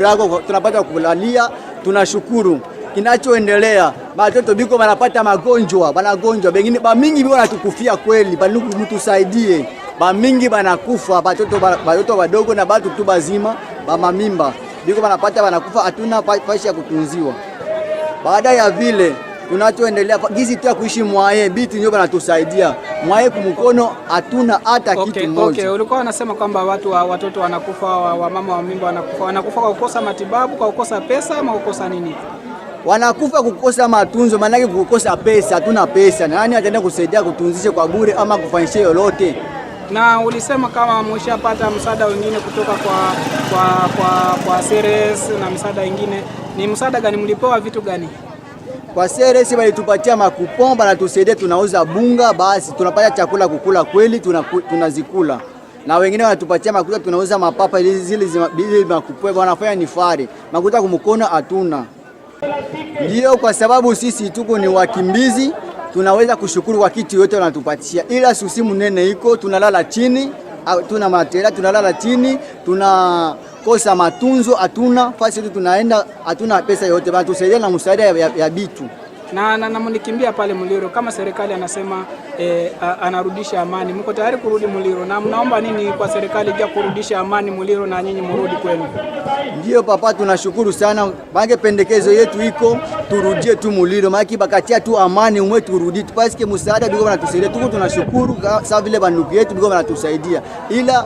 Rago tunapata kulalia, tunashukuru. Kinachoendelea batoto biko banapata magonjwa, banagonjwa bengine ba mingi biko natukufia kweli, banuku mtu saidie. Ba mingi banakufa batoto wadogo na batu tu bazima, ba mamimba biko banapata banakufa, hatuna fashi ya kutunziwa. Baada ya vile tunachoendelea gizi tu ya kuishi mwaye bitu ndio banatusaidia. Mwaye kumkono hatuna hata kitu moja. Okay, ulikuwa unasema kwamba watoto wanakufa, wamama wa mimba wanakufa kwa kukosa matibabu, kwa kukosa pesa ama kukosa nini? Wanakufa kukosa matunzo, maana kukosa pesa, hatuna pesa. Nani ataenda kusaidia kutunzishe kwa bure ama kufanyisha lolote? Na ulisema kama mshapata msaada wengine kutoka kwa CRS na msaada wengine. Ni msaada gani mlipewa, vitu gani? Kwa CRS walitupatia makupon, banatusaidia, tunauza bunga, basi tunapata chakula kukula kweli, tunazikula. Na wengine wanatupatia makuta, tunauza mapapa, zile makupwe wanafanya ni fari. Makuta kumkono hatuna. Ndio kwa sababu sisi tuko ni wakimbizi, tunaweza kushukuru kwa kitu yote wanatupatia. Ila susi munene iko, tunalala chini, tuna matela, tunalala chini, tunakosa matunzo, hatuna fasi yetu, tunaenda hatuna pesa yote, bana tusaidia na msaada ya bitu. Na mnikimbia pale Muliro, kama serikali anasema anarudisha amani, mko tayari kurudi Muliro? Na mnaomba nini kwa serikali ya kurudisha amani Muliro na nyinyi murudi kwenu? Ndio papa, tunashukuru sana. Bange pendekezo yetu iko turudie tu Muliro, maana bakatia tu amani umwe turudi tu, paske msaada biko banatusaidia, tuko tunashukuru sawa vile bandugu yetu biko banatusaidia. Ila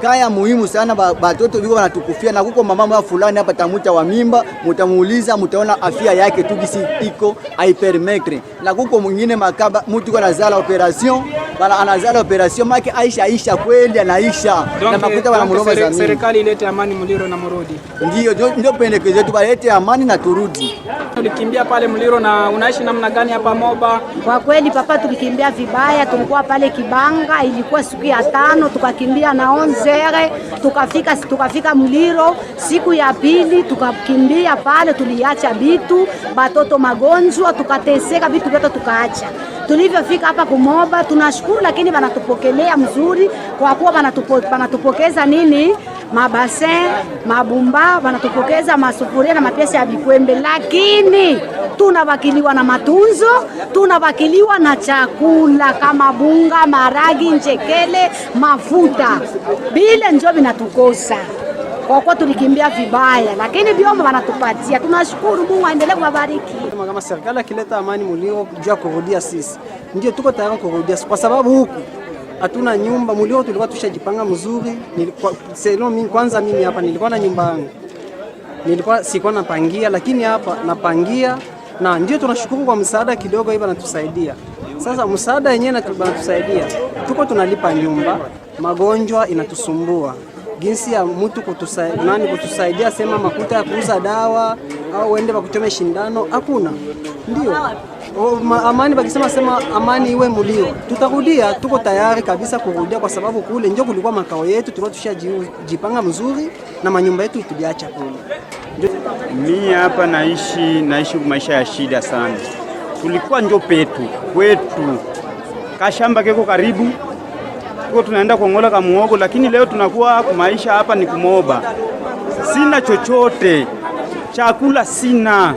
kaya muhimu sana, batoto biko banatukufia, na kuko mama mwa fulani hapa tamuta wa mimba, mutamuuliza mutaona afya yake tu gisi iko hypermetre. Na kuko mwingine makaba mtu kwa nazala operation, bana anazala operation maki aisha kweli anaisha. Na makuta wanamulomba za serikali ilete amani Muliro na murudi. Ndio pendekezo yetu, balete amani na turudi. Tulikimbia pale Muliro, na unaishi namna gani hapa Moba? Kwa kweli papa, tulikimbia vibaya. Tulikuwa pale Kibanga, ilikuwa siku ya 5, tukakimbia na 11 tukafika Muliro. Siku ya pili tukakimbia pale, tuliacha bitu batoto magonjwa, tukateseka vitu vyote tukaacha. Tulivyofika hapa Kumoba tunashukuru, lakini banatupokelea mzuri kwa kuwa banatupokeza nini, mabasin, mabumba, banatupokeza masufuria na mapesa ya bikwembe, lakini tunabakiliwa na matunzo, tunabakiliwa na chakula kama bunga, maragi, njekele, mafuta. Bila njoo binatukosa. Kwa kuwa tulikimbia vibaya, lakini biombo wanatupatia. Tunashukuru, Mungu aendelee kuwabariki. Kama serikali akileta amani Muliro jua kurudia, sisi ndio tuko tayari kurudia, kwa sababu huku hatuna nyumba. Muliro tulikuwa tushajipanga mzuri. Kwanza mimi hapa nilikuwa na nyumba yangu, sikuwa napangia, lakini hapa napangia, na ndio tunashukuru kwa msaada kidogo hivi anatusaidia. Sasa msaada yenyewe anatusaidia, tuko tunalipa nyumba, magonjwa inatusumbua, jinsi ya mtu kutusaidia sema makuta ya kuuza dawa au uende bakuchome shindano hakuna. Ndio amani bakisema sema amani iwe Muliro, tutarudia, tuko tayari kabisa kurudia, kwa sababu kule ndio kulikuwa makao yetu, tulikuwa tushajipanga mzuri na manyumba yetu tuliacha kule. Mimi hapa naishi maisha ya shida sana. Tulikuwa ndio kwetu kashamba keko karibu, tuko tunaenda kuongola kama muogo, lakini leo tunakuwa maisha hapa ni Kumoba. Sina chochote, chakula sina.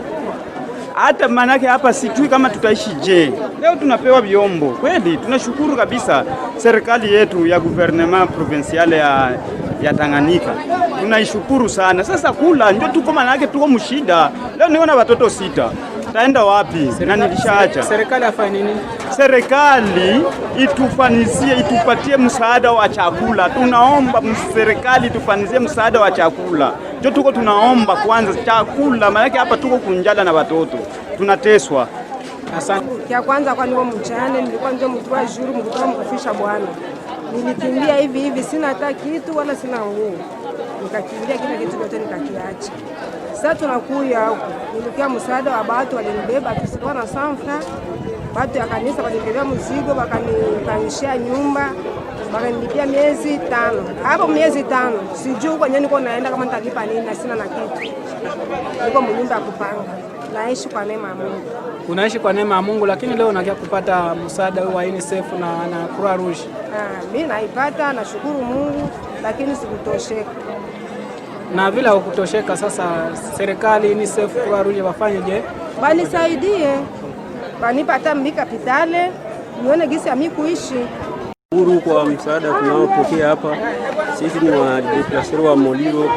Hata manake hapa sijui kama tutaishi je. Leo tunapewa vyombo. Kweli tunashukuru kabisa serikali yetu ya gouvernement provincial ya Tanganyika. Tunaishukuru sana. Sasa kula ndio tuko manake tuko mshida. Leo niona watoto 6. Taenda wapi? Na nilishaacha. Serikali afanye nini? Serikali itufanizie, itupatie msaada wa chakula. Tunaomba serikali itufanizie msaada wa chakula. Ndio tuko tunaomba kwanza chakula, maana hapa tuko kunjala na watoto. Tunateswa. Asante. Kia kwanza kwa niwo mchane nilikuwa ndio mtu wa juru mkutoka mkufisha bwana. Nilikimbia hivi sina hata kitu wala sina nguo. Nikakimbia kila kitu yote nikakiacha. Sasa tunakuya huko. Nilikia msaada wa watu walinibeba tusikuwa na sanfra. Watu ya kanisa walinibeba mzigo, wakanipanishia nyumba, wakanilipia miezi 5. Hapo miezi 5 sijui kwa nini niko naenda kama nitalipa nini na sina na kitu. Niko mnyumba ya kupanga. Naishi kwa neema ya Mungu. Unaishi kwa neema ya Mungu, lakini leo unakia kupata msaada wa UNICEF na Croix Rouge. Mimi naipata, nashukuru Mungu, lakini sikutosheka. na bila kutosheka. Sasa serikali UNICEF Croix-Rouge wafanyeje? Banisaidie, banipata mikapitale nione gisi ya kuishi. Huru kwa msaada tunaopokea hapa. Sisi ni wadeplase wa Muliro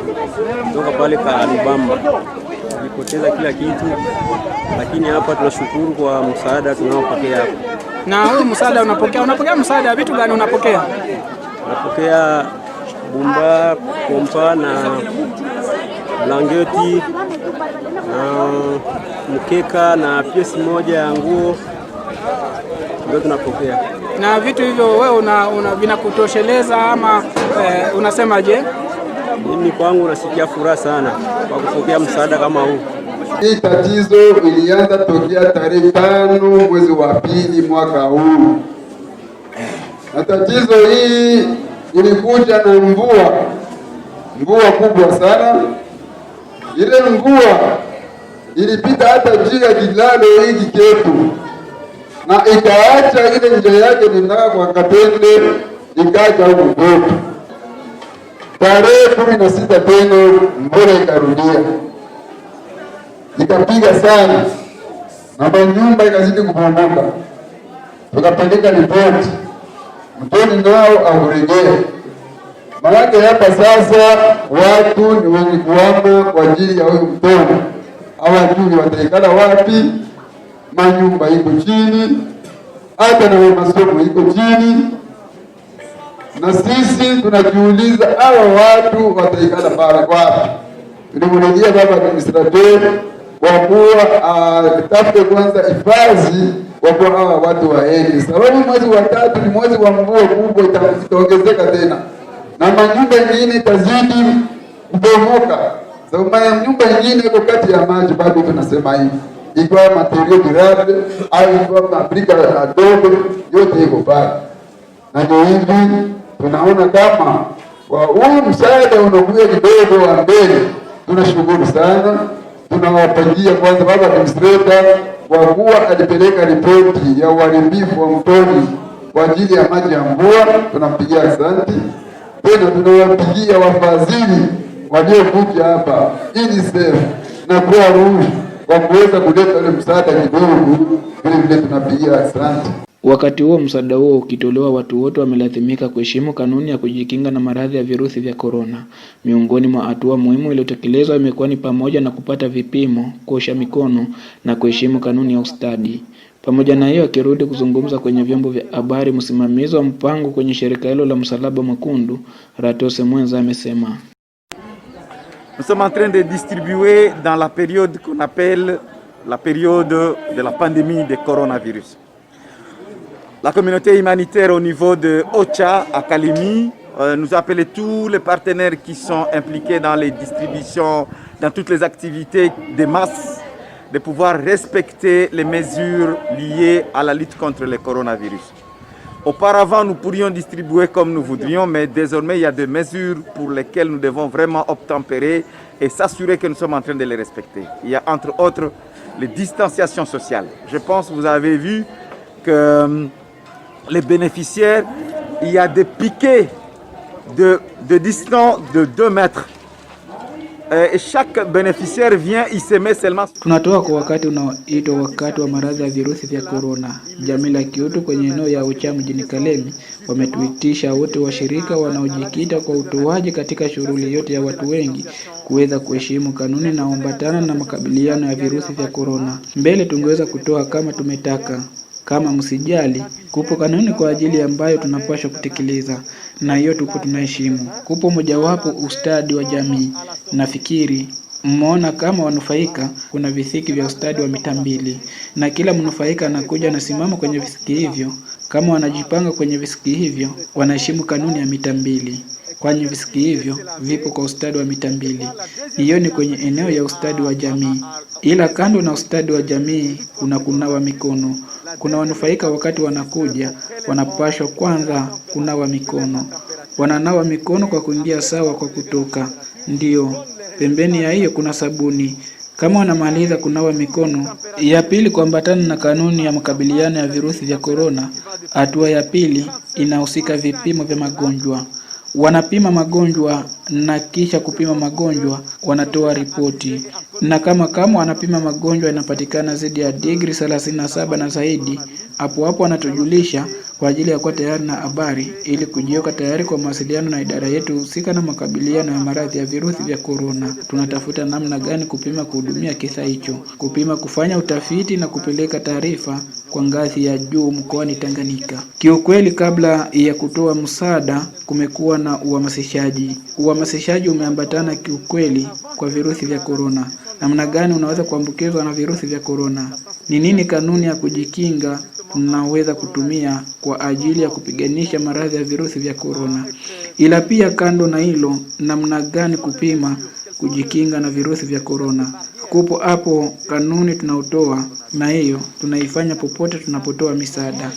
kutoka pale Kalibamba. Tulipoteza kila kitu, lakini hapa tunashukuru kwa msaada tunaopokea hapa. Na huyu msaada unapokea msaada vitu gani unapokea? Napokea bumba, kompa na blanketi na mkeka na piesi moja ya nguo ndio tunapokea. Na vitu hivyo wewe vinakutosheleza ama unasemaje? Mimi kwangu nasikia furaha sana kwa kupokea msaada kama huu. Hii tatizo ilianza tokea tarehe 5 mwezi wa pili mwaka huu, na tatizo hii ilikuja na mvua kubwa sana. Ile mvua ilipita hata juu ya kilalo hiki chetu na ikaacha ile njia yake nendaka kwa Katende ikaja huku kwetu. Tarehe 16 tena mvua ikarudia ikapiga sana na manyumba ikazidi kubomoka. Tukapeleka ripoti, mtoni nao aurejea. Maana hapa sasa watu ni wenye kuhama kwa ajili ya huyu mtoni. Hawajui wataikala wapi, manyumba iko chini, hata na masomo iko chini. Na sisi tunajiuliza hawa watu wataikala pale wapi? Tulimwambia baba administrateur kwa kuwa tafute kwanza hifadhi kwa kuwa hawa watu waende, sababu mwezi wa 3 ni mwezi wa mvua kubwa, itaongezeka tena na manyumba nyingine itazidi kubomoka. Sababu nyumba nyingine iko kati ya maji, bado tunasema hivi ikiwa material durable au ikiwa mabrika adobe yote iko pale. Na ndio hivi tunaona kama kwa huu msaada unakuja kidogo wa mbele, tunashukuru sana. Tunawapangia kwanza baba administrator kwa kuwa alipeleka ripoti ya uharibifu wa mtoni kwa ajili ya maji ya mvua, tunampigia asante. Tena tunawapigia wafadhili waliokuja hapa UNICEF na Croix-Rouge kwa kuweza kuleta ile msaada kidogo, vile tunapigia asante. Wakati huo msaada huo ukitolewa, watu wote wamelazimika kuheshimu kanuni ya kujikinga na maradhi ya virusi vya korona. Miongoni mwa hatua muhimu iliyotekelezwa imekuwa ni pamoja na kupata vipimo, kuosha mikono na kuheshimu kanuni ya ustadi. Pamoja na hiyo, akirudi kuzungumza kwenye vyombo vya habari, msimamizi wa mpango kwenye shirika hilo la Msalaba Mwekundu, Ratose Mwenza, amesema nous sommes en train de distribuer dans la période qu'on appelle la période de la pandémie de coronavirus. La communauté humanitaire au niveau de Ocha à Kalemi nous a appelé tous les partenaires qui sont impliqués dans les distributions, dans toutes les activités de masse, de pouvoir respecter les mesures liées à la lutte contre le coronavirus. Auparavant, nous pourrions distribuer comme nous voudrions, mais désormais, il y a des mesures pour lesquelles nous devons vraiment obtempérer et s'assurer que nous sommes en train de les respecter. Il y a entre autres les distanciations sociales. Je pense que vous avez vu que les bénéficiaires, il y a des piquets de distance de 2 mètres. Et chaque bénéficiaire vient, il se met seulement. Tunatoa kwa wakati unaoitwa wakati wa maradhi ya virusi vya korona. Jamii la kiutu kwenye eneo ya Ocha mjini Kalemi wametuitisha wote washirika wanaojikita kwa utoaji katika shughuli yote ya watu wengi kuweza kuheshimu kanuni na kuambatana na makabiliano ya virusi vya korona. Mbele tungeweza kutoa kama tumetaka. Kama msijali, kupo kanuni kwa ajili ambayo tunapaswa kutekeleza, na hiyo tupo tunaheshimu. Kupo mojawapo ustadi wa jamii. Nafikiri mmeona kama wanufaika kuna visiki vya ustadi wa mita 2 na kila mnufaika anakuja na simama kwenye visiki hivyo. Kama wanajipanga kwenye visiki hivyo, wanaheshimu kanuni ya mita 2. Kwenye visiki hivyo vipo kwa ustadi wa mita 2. Hiyo ni kwenye eneo ya ustadi wa jamii. Ila kando na ustadi wa jamii kuna kunawa mikono. Kuna wanufaika wakati wanakuja wanapashwa kwanza kunawa mikono. Wananawa mikono kwa kuingia sawa kwa kutoka. Ndio, pembeni ya hiyo kuna sabuni. Kama wanamaliza kunawa mikono, ya pili kuambatana na kanuni ya makabiliano ya virusi vya korona. Hatua ya pili inahusika vipimo vya magonjwa. Wanapima magonjwa na kisha kupima magonjwa wanatoa ripoti, na kama wanapima magonjwa yanapatikana zaidi ya digrii 37 na zaidi, hapo wanatujulisha kwa ajili ya kuwa tayari na habari ili kujiweka tayari kwa mawasiliano na idara yetu husika na makabiliano ya maradhi ya virusi vya korona. Tunatafuta namna gani kupima kuhudumia kisa hicho, kupima kufanya utafiti na kupeleka taarifa kwa ngazi ya juu mkoani Tanganyika. Kiukweli, kabla ya kutoa msaada kumekuwa na uhamasishaji. Uhamasishaji umeambatana kiukweli kwa virusi vya korona. Namna gani unaweza kuambukizwa na virusi vya korona? Ni nini kanuni ya kujikinga tunaweza kutumia kwa ajili ya kupiganisha maradhi ya virusi vya korona? Ila pia kando na hilo, namna gani kupima kujikinga na virusi vya korona? Kupo hapo kanuni tunaotoa, na hiyo tunaifanya popote tunapotoa misaada.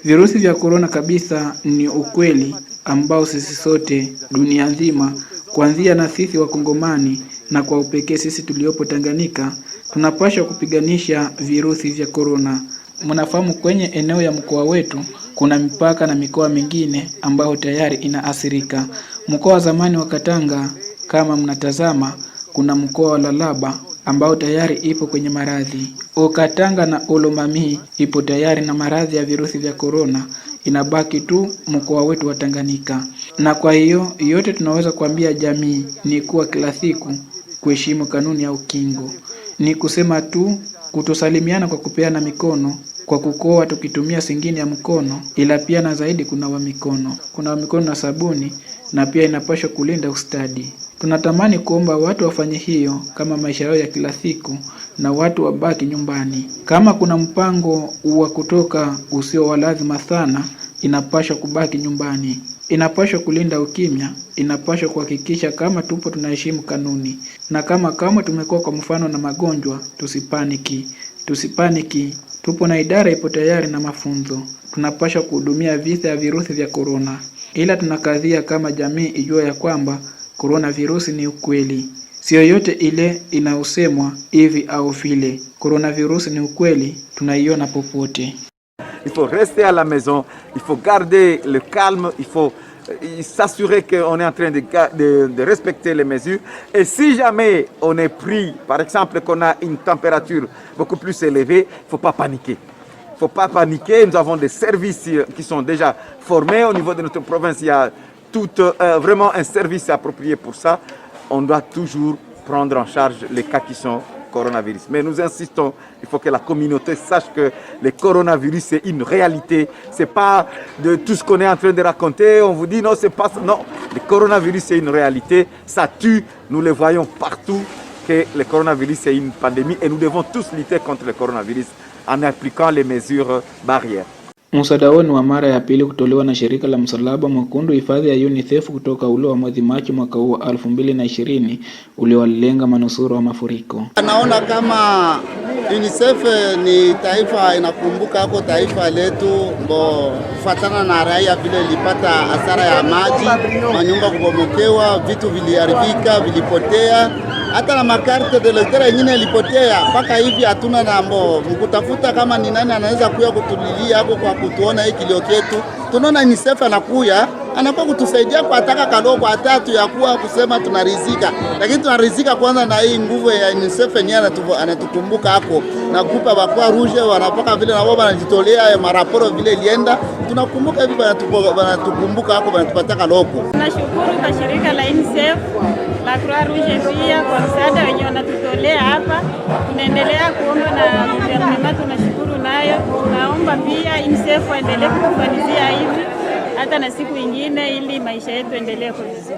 Virusi vya korona kabisa ni ukweli ambao sisi sote dunia nzima, kuanzia na sisi Wakongomani na kwa upekee sisi tuliopo Tanganyika, tunapaswa kupiganisha virusi vya korona. Mnafahamu kwenye eneo ya mkoa wetu kuna mipaka na mikoa mingine ambayo tayari inaathirika. Mkoa wa zamani wa Katanga, kama mnatazama, kuna mkoa wa Lalaba ambao tayari ipo kwenye maradhi. Katanga na Olomami ipo tayari na maradhi ya virusi vya korona. Inabaki tu mkoa wetu wa Tanganyika. Na kwa hiyo yote tunaweza kuambia jamii ni kuwa kila siku kuheshimu kanuni ya ukingo. Ni kusema tu kutosalimiana kwa kupeana mikono, kwa kukoa tukitumia singine ya mkono, ila pia na zaidi kunawa mikono. Kunawa mikono na sabuni, na pia inapaswa kulinda ustadi. Tunatamani kuomba watu wafanye hiyo kama maisha yao ya kila siku, na watu wabaki nyumbani. Kama kuna mpango wa kutoka usio wa lazima sana, inapaswa kubaki nyumbani. Inapaswa kulinda ukimya, inapaswa kuhakikisha kama tupo tunaheshimu kanuni. Na kama tumekuwa kwa mfano na magonjwa, tusipaniki. Tupo na idara ipo tayari na mafunzo. Tunapaswa kuhudumia visa ya virusi vya korona. Ila tunakadhia kama jamii ijua ya kwamba korona virusi ni ukweli. Sio yote ile inaosemwa hivi au vile. Korona virusi ni ukweli, tunaiona popote. Il faut rester à la maison, il faut garder le calme, il faut s'assurer qu'on est en train de respecter les mesures. Et si jamais on est pris, par exemple, qu'on a une température beaucoup plus élevée, il ne faut pas paniquer. Il ne faut pas paniquer. Nous avons des services qui sont déjà formés. Au niveau de notre province, il y a vraiment un service approprié pour ça. On doit toujours prendre en charge les cas qui sont coronavirus. Mais nous insistons, il faut que la communauté sache que le coronavirus c'est une réalité. C'est pas de tout ce qu'on est en train de raconter. On vous dit non, c'est pas non. Le coronavirus c'est une réalité. Ça tue. Nous le voyons partout que le coronavirus c'est une pandémie et nous devons tous lutter contre le coronavirus en appliquant les mesures barrières. Msaada huo ni wa mara ya pili kutolewa na shirika la Msalaba Mwekundu hifadhi ya UNICEF kutoka ule wa mwezi Machi mwaka huu 2020 uliowalenga manusura wa mafuriko. Naona kama UNICEF ni taifa inakumbuka hapo taifa letu mbo kufatana na raia vile ilipata hasara ya maji, manyumba kubomokewa, vitu viliharibika, vilipotea. Hata na makarte de lecteur nyingine ilipotea. Mpaka hivi hatuna nambo mkutafuta kama ni nani anaweza kuja kutulilia hapo kwa kutuona hiki kilio chetu. Tunaona UNICEF anakuwa kutusaidia kwa ataka kadogo atatu ya kuwa kusema tunarizika. Lakini tunarizika kwanza na hii nguvu ya UNICEF yenyewe anatukumbuka hapo. Na kupa bakwa rouge wanapaka vile na wao wanajitolea maraporo vile ilienda. Tunakumbuka hivi wanatukumbuka hapo wanatupata kadogo. Tunashukuru kwa shirika la UNICEF, la Croix Rouge pia kwa msaada wenyewe wanatutolea hapa. Tunaendelea kuomba na gouvernement tunashukuru nayo. Tunaomba pia UNICEF endelee kutufanyia hivi hata na siku nyingine ili maisha yetu endelee kwa vizuri.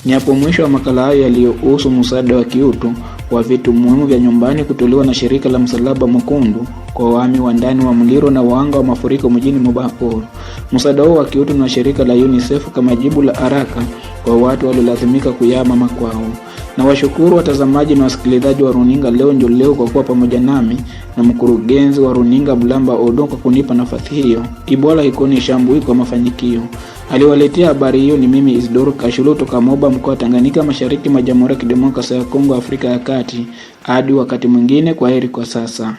Ni hapo mwisho wa makala hayo yaliyohusu msaada wa kiutu wa vitu muhimu vya nyumbani kutolewa na shirika la Msalaba Mwekundu kwa wahami wa ndani wa Muliro na wahanga wa mafuriko mjini Mubaporo. Msaada huo wa kiutu na shirika la UNICEF kama jibu la haraka kwa watu waliolazimika kuyahama makwao. Na washukuru watazamaji na wasikilizaji wa Runinga Leo kwa kuwa pamoja nami, na mkurugenzi wa Runinga Bulamba Odo kwa kunipa nafasi hiyo. Ibola Ikoni Shambui kwa mafanikio. Aliwaletea habari hiyo ni mimi Isidoro Kashulo toka Moba mkoa Tanganyika, mashariki mwa Jamhuri ya Kidemokrasia ya Kongo, Afrika ya Kati. Hadi wakati mwingine, kwaheri kwa sasa.